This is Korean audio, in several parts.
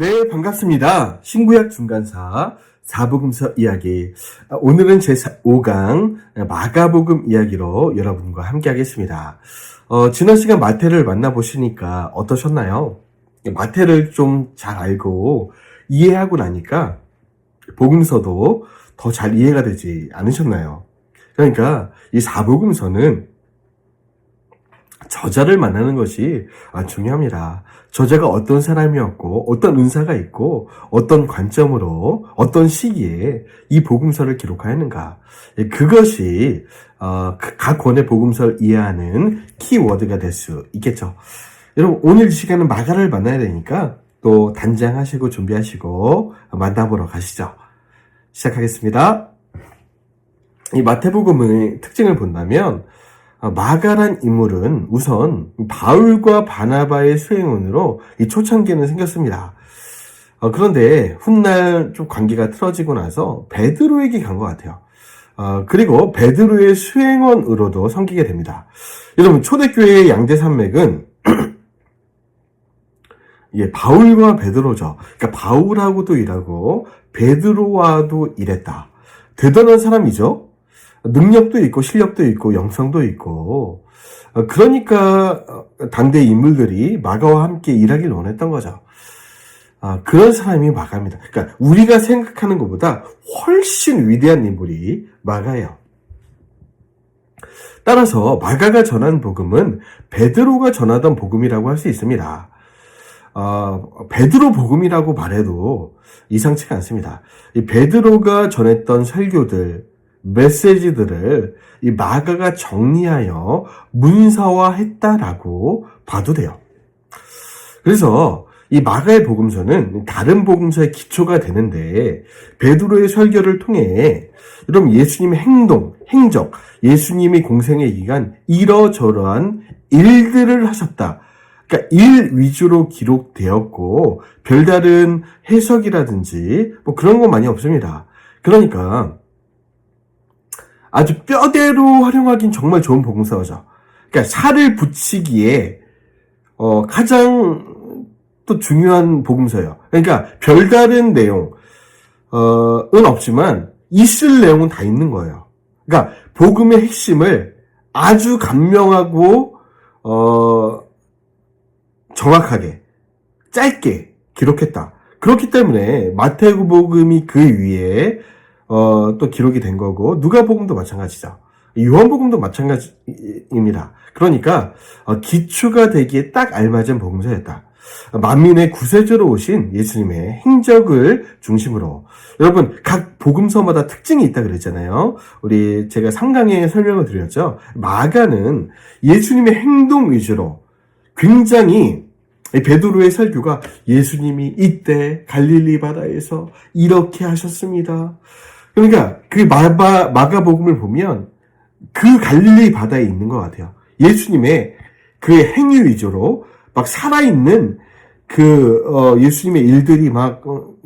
네, 반갑습니다. 신구약 중간사 사복음서 이야기. 오늘은 제5강 마가복음 이야기로 여러분과 함께 하겠습니다. 지난 시간 마태를 만나보시니까 어떠셨나요? 마태를 좀 잘 알고 이해하고 나니까 복음서도 더 잘 이해가 되지 않으셨나요? 그러니까 이 사복음서는 저자를 만나는 것이 중요합니다. 저자가 어떤 사람이었고 어떤 은사가 있고 어떤 관점으로 어떤 시기에 이 복음서를 기록하였는가, 그것이 각 권의 복음서를 이해하는 키워드가 될 수 있겠죠. 여러분, 오늘 이 시간은 마가를 만나야 되니까 또 단장하시고 준비하시고 만나보러 가시죠. 시작하겠습니다. 이 마태복음의 특징을 본다면 마가란 인물은 우선 바울과 바나바의 수행원으로 이 초창기에는 생겼습니다. 그런데 훗날 좀 관계가 틀어지고 나서 베드로에게 간 것 같아요. 그리고 베드로의 수행원으로도 섬기게 됩니다. 여러분, 초대교회의 양대 산맥은 바울과 베드로죠. 그러니까 바울하고도 일하고 베드로와도 일했다. 대단한 사람이죠. 능력도 있고 실력도 있고 영성도 있고, 그러니까 당대 인물들이 마가와 함께 일하길 원했던 거죠. 그런 사람이 마가입니다. 그러니까 우리가 생각하는 것보다 훨씬 위대한 인물이 마가예요. 따라서 마가가 전한 복음은 베드로가 전하던 복음이라고 할 수 있습니다. 베드로 복음이라고 말해도 이상치가 않습니다. 이 베드로가 전했던 설교들, 메시지들을 이 마가가 정리하여 문서화했다라고 봐도 돼요. 그래서 이 마가의 복음서는 다른 복음서의 기초가 되는데, 베드로의 설교를 통해 여러분 예수님의 행동, 행적, 예수님이 공생의 기간 이러저러한 일들을 하셨다. 그러니까 일 위주로 기록되었고 별다른 해석이라든지 뭐 그런 거 많이 없습니다. 그러니까 아주 뼈대로 활용하긴 정말 좋은 복음서죠. 그러니까 살을 붙이기에 가장 또 중요한 복음서예요. 그러니까 별다른 내용은 없지만 있을 내용은 다 있는 거예요. 그러니까 복음의 핵심을 아주 간명하고 정확하게 짧게 기록했다. 그렇기 때문에 마태복음이 그 위에 또 기록이 된 거고, 누가복음도 마찬가지죠. 요한복음도 마찬가지입니다. 그러니까 기초가 되기에 딱 알맞은 복음서였다. 만민의 구세주로 오신 예수님의 행적을 중심으로, 여러분 각 복음서마다 특징이 있다 그랬잖아요. 제가 3강에 설명을 드렸죠. 마가는 예수님의 행동 위주로 굉장히, 베드로의 설교가 예수님이 이때 갈릴리 바다에서 이렇게 하셨습니다. 그러니까 그 마가복음을 보면 그 갈릴리 바다에 있는 것 같아요. 예수님의 그 행위 위주로 막 살아있는 예수님의 일들이 막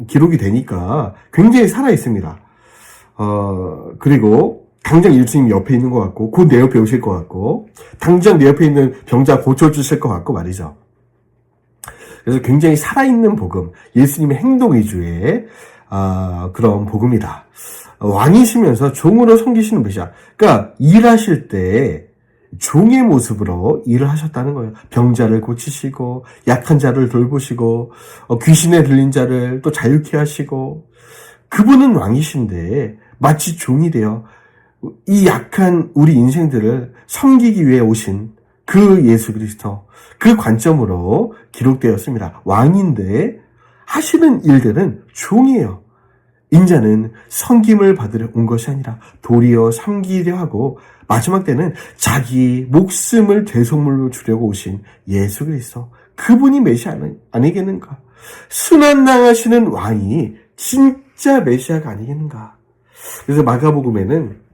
기록이 되니까 굉장히 살아있습니다. 그리고 당장 예수님이 옆에 있는 것 같고, 곧 내 옆에 오실 것 같고, 당장 내 옆에 있는 병자 고쳐주실 것 같고 말이죠. 그래서 굉장히 살아있는 복음, 예수님의 행동 위주의 그런 복음이다. 왕이시면서 종으로 섬기시는 메시아. 그러니까 일하실 때 종의 모습으로 일을 하셨다는 거예요. 병자를 고치시고, 약한 자를 돌보시고, 귀신에 들린 자를 또 자유케 하시고, 그분은 왕이신데 마치 종이 되어 이 약한 우리 인생들을 섬기기 위해 오신 그 예수 그리스도, 그 관점으로 기록되었습니다. 왕인데 하시는 일들은 종이에요. 인자는 섬김을 받으려 온 것이 아니라 도리어 섬기려 하고, 마지막 때는 자기 목숨을 대속물로 주려고 오신 예수 그리스도, 그분이 메시아 아니겠는가? 순환당하시는 왕이 진짜 메시아가 아니겠는가? 그래서 마가복음에는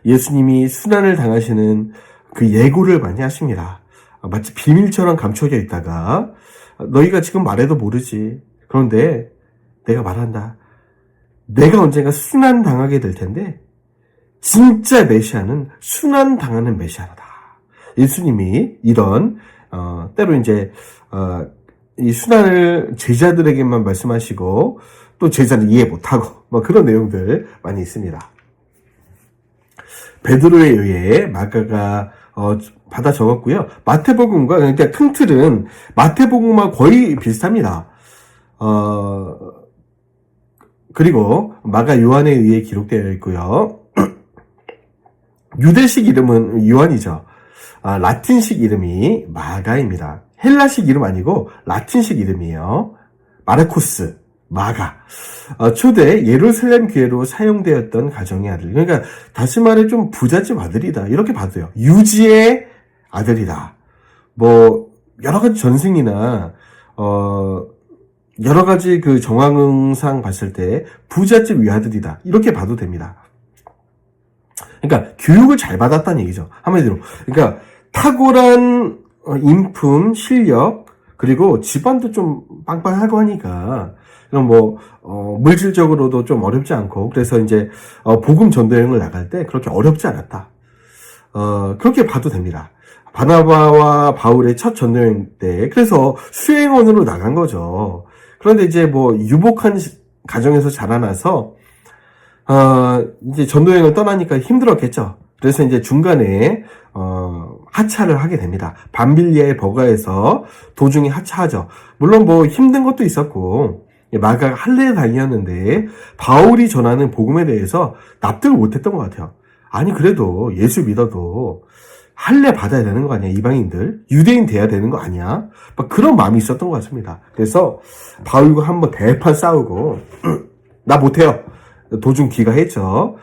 예수님이 순환을 당하시는 그 예고를 많이 하십니다. 마치 비밀처럼 감춰져 있다가 너희가 지금 말해도 모르지. 그런데 내가 말한다. 내가 언젠가 순환당하게 될 텐데 진짜 메시아는 순환당하는 메시아다. 예수님이 이런 때로 이제 이 순환을 제자들에게만 말씀하시고 또 제자는 이해 못하고 뭐 그런 내용들 많이 있습니다. 베드로에 의해 마가가 받아 적었고요. 마태복음과 그러니까 큰 틀은 마태복음과 거의 비슷합니다. 그리고 마가 요한에 의해 기록되어 있고요. 유대식 이름은 요한이죠. 라틴식 이름이 마가입니다. 헬라식 이름 아니고 라틴식 이름이에요. 마르쿠스, 마가. 초대 예루살렘 교회로 사용되었던 가정의 아들. 그러니까 다시 말해 좀 부잣집 아들이다. 이렇게 봐도 돼요. 유지의 아들이다. 뭐 여러 가지 전승이나 여러 가지 그 정황상 봤을 때 부잣집 위아들이다. 이렇게 봐도 됩니다. 그러니까 교육을 잘 받았다는 얘기죠. 한마디로. 그러니까 탁월한 인품, 실력, 그리고 집안도 좀 빵빵하고 하니까 그럼 뭐 물질적으로도 좀 어렵지 않고 그래서 이제 복음 전도 여행을 나갈 때 그렇게 어렵지 않았다. 그렇게 봐도 됩니다. 바나바와 바울의 첫 전도 여행 때 그래서 수행원으로 나간 거죠. 그런데 이제 뭐 유복한 가정에서 자라나서 이제 전도 여행을 떠나니까 힘들었겠죠. 그래서 이제 중간에 하차를 하게 됩니다. 밤빌리아의 버가에서 도중에 하차하죠. 물론 뭐 힘든 것도 있었고 마가가 할례 다니었는데 바울이 전하는 복음에 대해서 납득을 못했던 것 같아요. 아니 그래도 예수 믿어도 할례 받아야 되는 거 아니야? 이방인들 유대인 돼야 되는 거 아니야? 막 그런 마음이 있었던 것 같습니다. 그래서 바울과 한번 대판 싸우고 나 못해요. 도중 귀가했죠.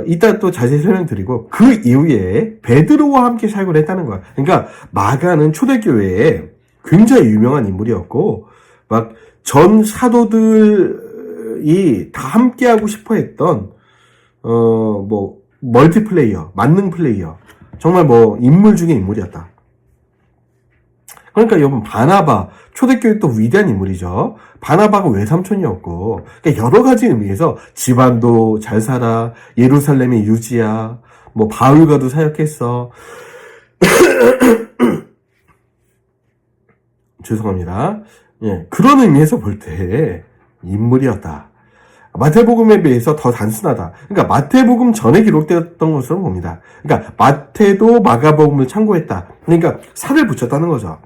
이따 또 자세히 설명드리고 그 이후에 베드로와 함께 사역을 했다는 거야. 그러니까 마가는 초대교회에 굉장히 유명한 인물이었고 막 전 사도들이 다 함께하고 싶어했던 뭐 멀티플레이어, 만능 플레이어 정말 뭐 인물 중에 인물이었다. 그러니까 여러분 바나바 초대교회 또 위대한 인물이죠. 바나바가 외삼촌이었고 그러니까 여러 가지 의미에서 집안도 잘 살아 예루살렘의 유지야 뭐 바울과도 사역했어. 죄송합니다. 예, 그런 의미에서 볼 때 인물이었다. 마태복음에 비해서 더 단순하다. 그러니까 마태복음 전에 기록되었던 것으로 봅니다. 그러니까 마태도 마가복음을 참고했다. 그러니까 살을 붙였다는 거죠.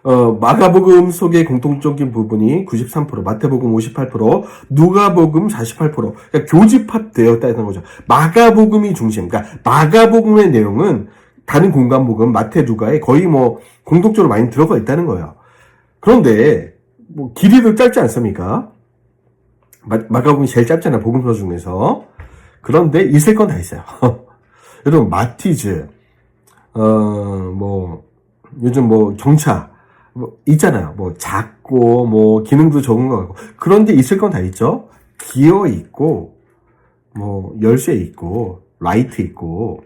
마가복음 속의 공통적인 부분이 93%, 마태복음 58%, 누가복음 48%, 그러니까 교집합되었다는 거죠. 마가복음이 중심. 그러니까 마가복음의 내용은 다른 공간복음, 마태, 누가에 거의 뭐 공통적으로 많이 들어가 있다는 거예요. 그런데 뭐 길이도 짧지 않습니까? 마가복음이 제일 짧잖아요. 복음서 중에서. 그런데 있을 건 다 있어요. 여러분 마티즈, 뭐 요즘 뭐 경차 뭐 있잖아요. 뭐 작고 뭐 기능도 적은 거 같고 그런데 있을 건 다 있죠. 기어 있고 뭐 열쇠 있고 라이트 있고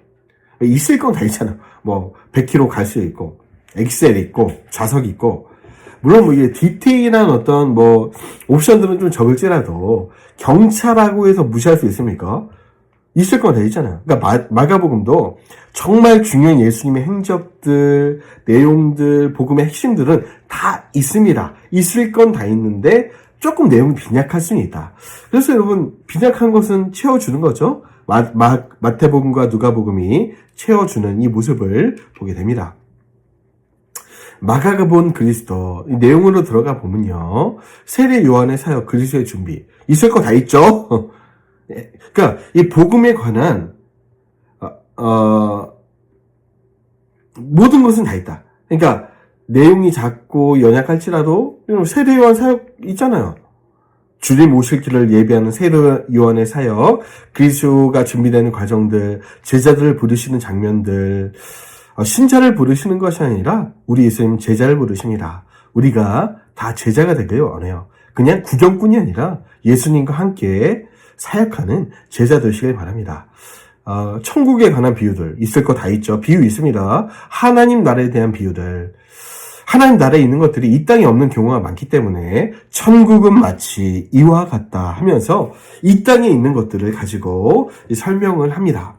있을 건 다 있잖아요. 뭐 100km 갈 수 있고 엑셀 있고 좌석 있고 물론 뭐 이게 디테일한 어떤 뭐 옵션들은 좀 적을지라도 경차라고 해서 무시할 수 있습니까? 있을 건 다 있잖아요. 그러니까 마가복음도 정말 중요한 예수님의 행적들, 내용들, 복음의 핵심들은 다 있습니다. 있을 건 다 있는데 조금 내용이 빈약할 수는 있다. 그래서 여러분 빈약한 것은 채워주는 거죠. 마태복음과 누가복음이 채워주는 이 모습을 보게 됩니다. 마가가 본 그리스도 이 내용으로 들어가 보면요. 세례 요한의 사역, 그리스도의 준비 있을 거 다 있죠. 그러니까 이 복음에 관한 모든 것은 다 있다. 그러니까 내용이 작고 연약할지라도 세례 요한 사역 있잖아요. 주님 오실 길을 예비하는 세례 요한의 사역, 그리스도가 준비되는 과정들, 제자들을 부르시는 장면들, 신자를 부르시는 것이 아니라 우리 예수님 제자를 부르십니다. 우리가 다 제자가 되길 원해요. 그냥 구경꾼이 아니라 예수님과 함께 사역하는 제자 되시길 바랍니다. 천국에 관한 비유들 있을 거 다 있죠. 비유 있습니다. 하나님 나라에 대한 비유들. 하나님 나라에 있는 것들이 이 땅에 없는 경우가 많기 때문에 천국은 마치 이와 같다 하면서 이 땅에 있는 것들을 가지고 설명을 합니다.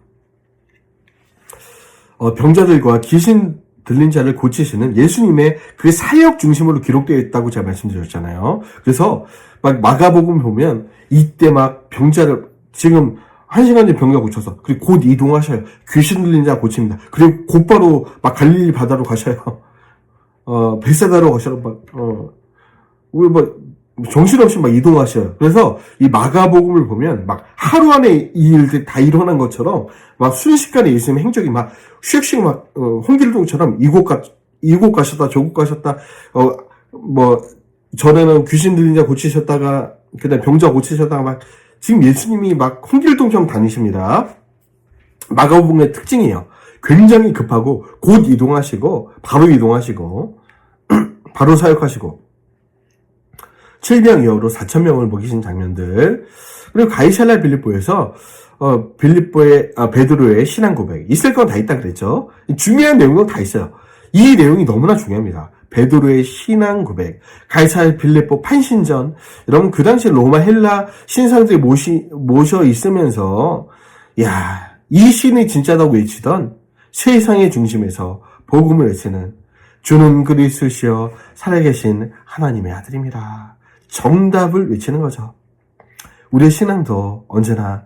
병자들과 귀신 들린 자를 고치시는 예수님의 그 사역 중심으로 기록되어 있다고 제가 말씀드렸잖아요. 그래서 막 마가복음 보면 이때 막 병자를 지금 1시간 전에 병자 고쳐서 그리고 곧 이동하셔요. 귀신 들린 자 고칩니다. 그리고 곧바로 막 갈릴리 바다로 가셔요. 벳사다로 가셔요. 정신없이 막 이동하셔요. 그래서 이 마가복음을 보면 막 하루 안에 이 일들이 다 일어난 것처럼 막 순식간에 예수님의 행적이 막 슉슉 막 홍길동처럼 이곳 가셨다 저곳 가셨다 전에는 귀신 들린 자 고치셨다가 그다음 병자 고치셨다가 막 지금 예수님이 막 홍길동처럼 다니십니다. 마가복음의 특징이에요. 굉장히 급하고 곧 이동하시고 바로 이동하시고 바로 사역하시고 7병 이후로 4,000명을 먹이신 장면들. 그리고 가이사랴 빌립보에서 베드로의 신앙 고백. 있을 건 다 있다 그랬죠. 중요한 내용은 다 있어요. 이 내용이 너무나 중요합니다. 베드로의 신앙 고백, 가이사랴 빌립보 판신전. 여러분 그 당시 로마 헬라 신상들이 모셔 있으면서 이 신이 진짜다고 외치던 세상의 중심에서 복음을 외치는 주는 그리스도시여 살아계신 하나님의 아들입니다. 정답을 외치는 거죠. 우리의 신앙도 언제나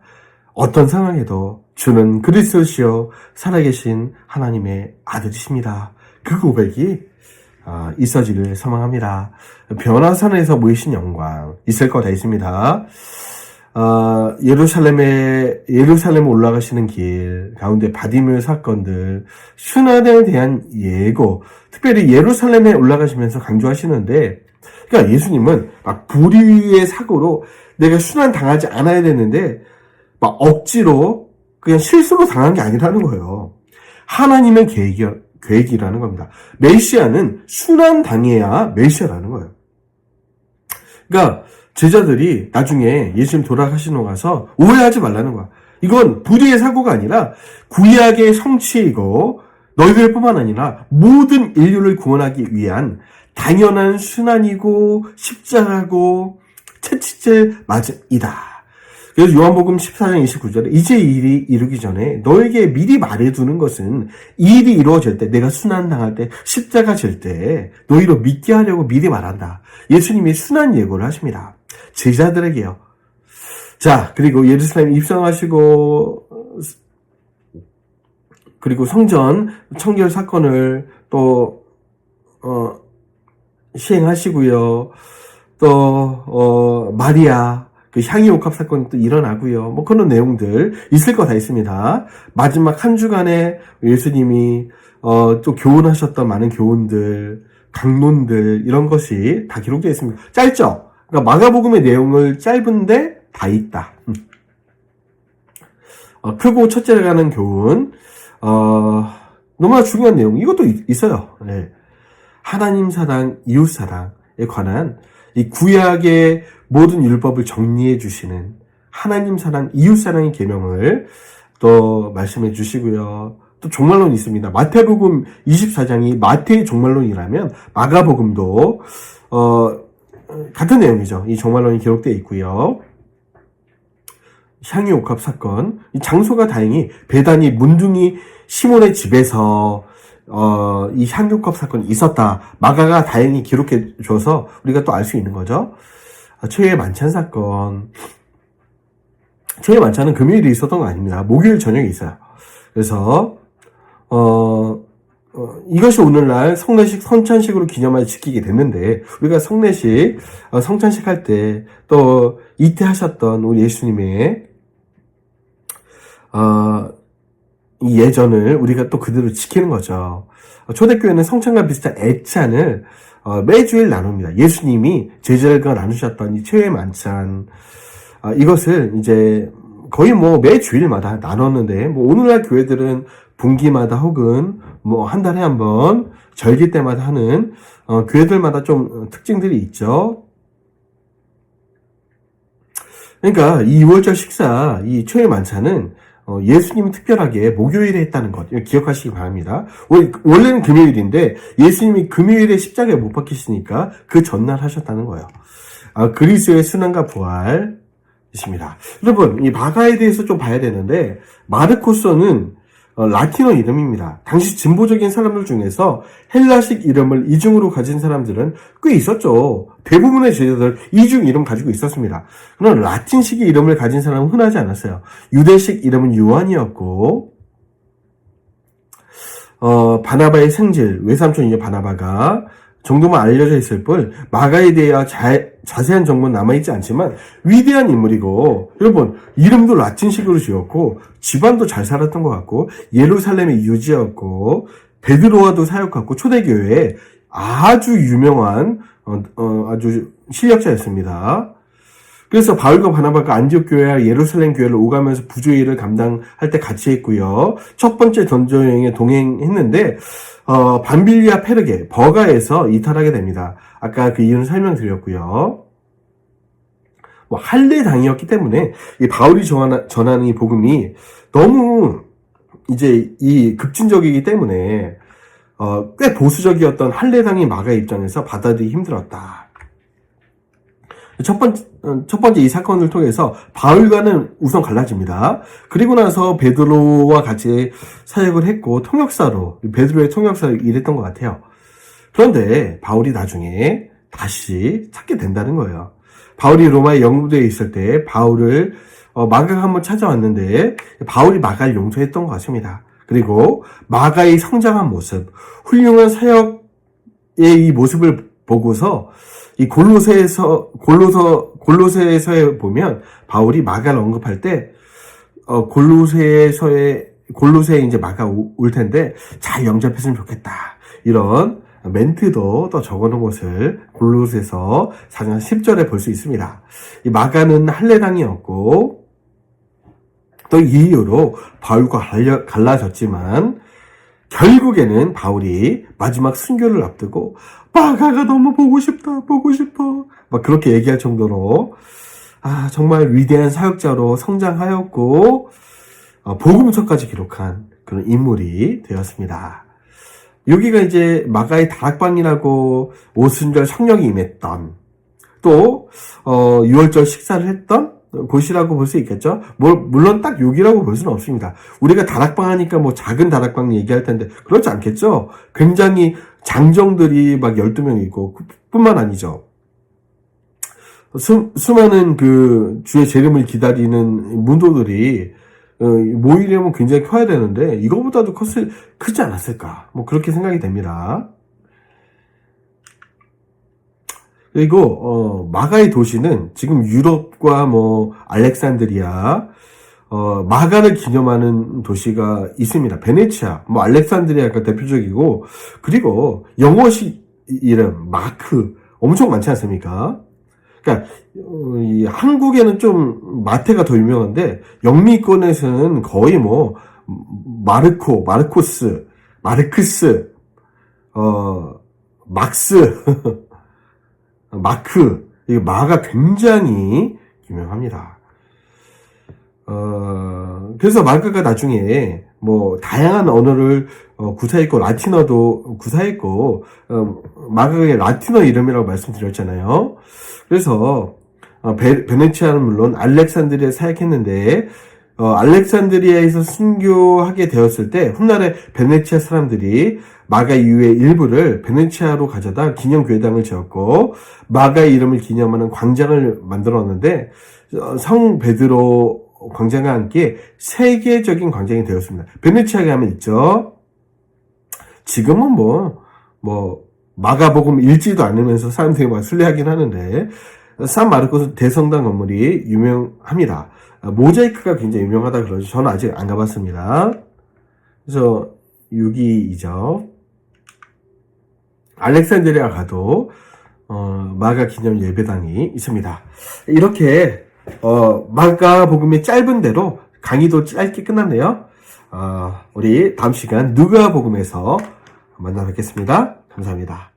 어떤 상황에도 주는 그리스도시여 살아계신 하나님의 아들이십니다. 그 고백이 있어지길 소망합니다. 변화산에서 모이신 영광 있을 거 다 있습니다. 예루살렘에 올라가시는 길 가운데 바디메오 사건들, 순환에 대한 예고, 특별히 예루살렘에 올라가시면서 강조하시는데, 그러니까 예수님은 막 불의의 사고로 내가 순환 당하지 않아야 되는데 막 억지로 그냥 실수로 당한 게 아니라는 거예요. 하나님의 계획이라는 겁니다. 메시아는 순환 당해야 메시아라는 거예요. 그러니까 제자들이 나중에 예수님 돌아가시고 가서 오해하지 말라는 거야. 이건 불의의 사고가 아니라 구약의 성취이고 너희들뿐만 아니라 모든 인류를 구원하기 위한 당연한 순환이고 십자가고 채찍질 맞이다. 그래서 요한복음 14장 29절에 이제 일이 이루기 전에 너에게 미리 말해두는 것은 일이 이루어질 때, 내가 순환당할 때, 십자가 질 때 너희로 믿게 하려고 미리 말한다. 예수님이 순환 예고를 하십니다. 제자들에게요. 자, 그리고 예루살렘 입성하시고 그리고 성전 청결 사건을 또 시행하시고요. 또 마리아 그 향유 옥합 사건이 또 일어나고요. 뭐 그런 내용들 있을 거 다 있습니다. 마지막 한 주간에 예수님이 또 교훈하셨던 많은 교훈들, 강론들 이런 것이 다 기록되어 있습니다. 짧죠? 그러니까 마가복음의 내용을 짧은데 다 있다. 크고 첫째를 가는 교훈, 너무나 중요한 내용. 이것도 있어요. 네. 하나님 사랑, 이웃 사랑에 관한 이 구약의 모든 율법을 정리해 주시는 하나님 사랑, 이웃 사랑의 계명을 또 말씀해 주시고요. 또 종말론이 있습니다. 마태복음 24장이 마태의 종말론이라면 마가복음도 같은 내용이죠. 이 종말론이 기록되어 있고요. 향유 옥합 사건, 이 장소가 다행히 베다니 문둥이 시몬의 집에서 이 향유 옥합 사건이 있었다. 마가가 다행히 기록해 줘서 우리가 또 알 수 있는 거죠. 최후의 만찬 사건, 최후의 만찬은 금요일에 있었던 거 아닙니다. 목요일 저녁에 있어요. 그래서 이것이 오늘날 성례식 성찬식으로 기념하여 지키게 됐는데, 우리가 성례식 성찬식 할 때 또 이때 하셨던 우리 예수님의 이 예전을 우리가 또 그대로 지키는 거죠. 초대교회는 성찬과 비슷한 애찬을 매주일 나눕니다. 예수님이 제자들과 나누셨던 이 최후의 만찬, 이것을 이제 거의 뭐 매주일마다 나눴는데, 뭐 오늘날 교회들은 분기마다 혹은 뭐 한 달에 한 번 절기 때마다 하는 교회들마다 좀 특징들이 있죠. 그러니까 이 6월절 식사, 이 최후의 만찬은 예수님이 특별하게 목요일에 했다는 것 기억하시기 바랍니다. 원래는 금요일인데 예수님이 금요일에 십자가에 못 박히시니까 그 전날 하셨다는 거예요. 그리스도의 순환과 부활이십니다. 여러분, 이 마가에 대해서 좀 봐야 되는데, 마르코서는 라틴어 이름입니다. 당시 진보적인 사람들 중에서 헬라식 이름을 이중으로 가진 사람들은 꽤 있었죠. 대부분의 제자들 이중 이름 가지고 있었습니다. 그러나 라틴식 이름을 가진 사람은 흔하지 않았어요. 유대식 이름은 요한이었고, 바나바의 생질, 외삼촌이죠, 바나바가 정도만 알려져 있을 뿐 마가에 대해 자세한 정보는 남아있지 않지만 위대한 인물이고, 여러분 이름도 라틴식으로 지었고 집안도 잘 살았던 것 같고 예루살렘의 유지였고 베드로와도 사역했고 초대교회에 아주 유명한 아주 실력자였습니다. 그래서 바울과 바나바가 안디옥 교회와 예루살렘 교회를 오가면서 부조의 일을 감당할 때 같이 했고요. 첫 번째 전도 여행에 동행했는데 밤빌리아 페르게 버가에서 이탈하게 됩니다. 아까 그 이유는 설명드렸고요. 할례당이었기 때문에 이 바울이 전하는 이 복음이 너무 이제 이 급진적이기 때문에 꽤 보수적이었던 할례당인 마가의 입장에서 받아들이기 힘들었다. 첫 번째 이 사건을 통해서 바울과는 우선 갈라집니다. 그리고 나서 베드로와 같이 사역을 했고 베드로의 통역사로 일했던 것 같아요. 그런데 바울이 나중에 다시 찾게 된다는 거예요. 바울이 로마에 영구되어 있을 때 바울을 마가가 한번 찾아왔는데 바울이 마가를 용서했던 것 같습니다. 그리고 마가의 성장한 모습, 훌륭한 사역의 이 모습을 보고서 이 골로새에서에 보면 바울이 마가를 언급할 때 골로새에 이제 마가 올 텐데 잘 영접했으면 좋겠다, 이런 멘트도 또 적어놓은 것을 골로새서 4장 10절에 볼 수 있습니다. 이 마가는 할례당이었고 또 이 이유로 바울과 갈라졌지만 결국에는 바울이 마지막 순교를 앞두고 마가가 너무 보고 싶어 막 그렇게 얘기할 정도로 정말 위대한 사역자로 성장하였고 복음서까지 기록한 그런 인물이 되었습니다. 여기가 이제 마가의 다락방이라고 오순절 성령이 임했던, 또 6월절 식사를 했던 곳이라고 볼 수 있겠죠. 물론 딱 여기라고 볼 수는 없습니다. 우리가 다락방 하니까 작은 다락방 얘기할 텐데 그렇지 않겠죠. 굉장히 장정들이 막 12명이고 뿐만 아니죠. 수많은 그 주의 재림을 기다리는 문도들이 모이려면 굉장히 커야 되는데 이거보다도 크지 않았을까, 그렇게 생각이 됩니다. 그리고 마가의 도시는 지금 유럽과 알렉산드리아, 마가를 기념하는 도시가 있습니다. 베네치아, 알렉산드리아가 대표적이고, 그리고 영어식 이름 마크 엄청 많지 않습니까? 그러니까 이 한국에는 좀 마테가 더 유명한데 영미권에서는 거의 마르코스, 마르크스, 막스, 마크, 이 마가 굉장히 유명합니다. 그래서 마가가 나중에 다양한 언어를 구사했고 라틴어도 구사했고 마가의 라틴어 이름이라고 말씀드렸잖아요. 그래서 베네치아는 물론 알렉산드리아에 사역했는데 알렉산드리아에서 순교하게 되었을 때 훗날에 베네치아 사람들이 마가 이후의 일부를 베네치아로 가져다 기념교회당을 지었고 마가의 이름을 기념하는 광장을 만들었는데 성 베드로 광장과 함께 세계적인 광장이 되었습니다. 베네치아에 가면 있죠. 지금은 마가복음 읽지도 않으면서 사람들이 순례하긴 하는데 산마르코스 대성당 건물이 유명합니다. 모자이크가 굉장히 유명하다 그러죠. 저는 아직 안 가봤습니다. 그래서 여기이죠. 알렉산드리아 가도 마가 기념 예배당이 있습니다. 이렇게 마가 복음이 짧은 대로 강의도 짧게 끝났네요. 우리 다음 시간 누가 복음에서 만나 뵙겠습니다. 감사합니다.